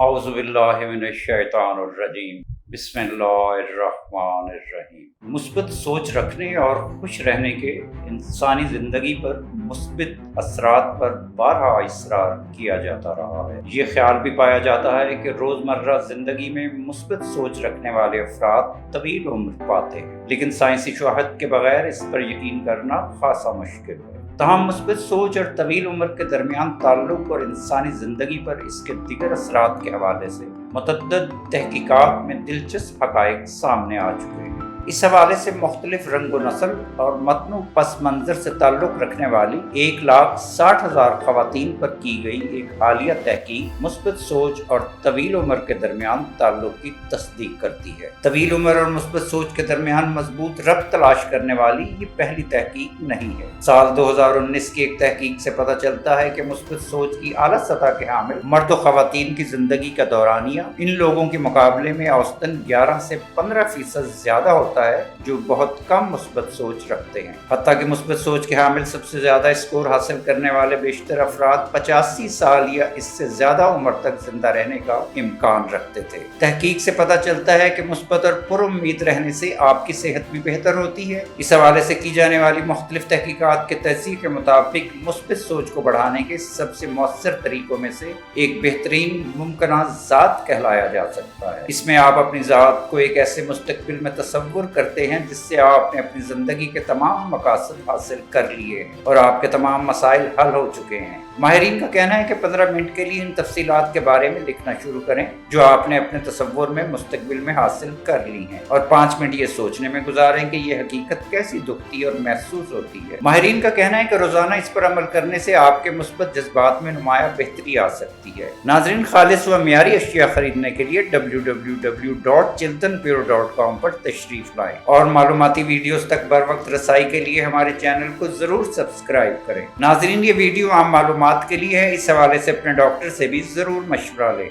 اعوذ باللہ من الشیطان الرجیم بسم اللہ الرحمن الرحیم۔ مثبت سوچ رکھنے اور خوش رہنے کے انسانی زندگی پر مثبت اثرات پر بارہا اصرار کیا جاتا رہا ہے۔ یہ خیال بھی پایا جاتا ہے کہ روزمرہ زندگی میں مثبت سوچ رکھنے والے افراد طویل عمر پاتے ہیں، لیکن سائنسی شواہد کے بغیر اس پر یقین کرنا خاصا مشکل ہے۔ تاہم مثبت سوچ اور طویل عمر کے درمیان تعلق اور انسانی زندگی پر اس کے دیگر اثرات کے حوالے سے متعدد تحقیقات میں دلچسپ حقائق سامنے آ چکے ہیں۔ اس حوالے سے مختلف رنگ و نسل اور متنوع پس منظر سے تعلق رکھنے والی 1,60,000 خواتین پر کی گئی ایک حالیہ تحقیق مثبت سوچ اور طویل عمر کے درمیان تعلق کی تصدیق کرتی ہے۔ طویل عمر اور مثبت سوچ کے درمیان مضبوط ربط تلاش کرنے والی یہ پہلی تحقیق نہیں ہے۔ سال 2019 کی ایک تحقیق سے پتہ چلتا ہے کہ مثبت سوچ کی اعلیٰ سطح کے حامل مرد و خواتین کی زندگی کا دورانیہ ان لوگوں کے مقابلے میں اوسطاً 11 سے 15% زیادہ ہوتا ہے جو بہت کم مثبت سوچ رکھتے ہیں۔ حتیٰ کہ مثبت سوچ کے حامل سب سے زیادہ اسکور حاصل کرنے والے بیشتر افراد 85 سال یا اس سے زیادہ عمر تک زندہ رہنے کا امکان رکھتے تھے۔ تحقیق سے پتہ چلتا ہے کہ مثبت اور پر امید رہنے سے آپ کی صحت بھی بہتر ہوتی ہے۔ اس حوالے سے کی جانے والی مختلف تحقیقات کے تجزیے کے مطابق مثبت سوچ کو بڑھانے کے سب سے مؤثر طریقوں میں سے ایک بہترین ممکنہ ذات کہلایا جا سکتا ہے۔ اس میں آپ اپنی ذات کو ایک ایسے مستقبل میں تصور کرتے ہیں جس سے آپ نے اپنی زندگی کے تمام مقاصد حاصل کر لیے ہیں اور آپ کے تمام مسائل حل ہو چکے ہیں۔ ماہرین کا کہنا ہے کہ 15 منٹ کے لیے ان تفصیلات کے بارے میں لکھنا شروع کریں جو آپ نے اپنے تصور میں مستقبل میں حاصل کر لی ہیں، اور 5 منٹ یہ سوچنے میں گزاریں کہ یہ حقیقت کیسی دکھتی اور محسوس ہوتی ہے۔ ماہرین کا کہنا ہے کہ روزانہ اس پر عمل کرنے سے آپ کے مثبت جذبات میں نمایاں بہتری آ سکتی ہے۔ ناظرین، خالص و معیاری اشیاء خریدنے کے لیے www.chiltanpuro.com پر تشریف لائیں اور معلوماتی ویڈیوز تک بر وقت رسائی کے لیے ہمارے چینل کو ضرور سبسکرائب کریں۔ ناظرین، یہ ویڈیو عام معلومات کے لیے ہے، اس حوالے سے اپنے ڈاکٹر سے بھی ضرور مشورہ لیں۔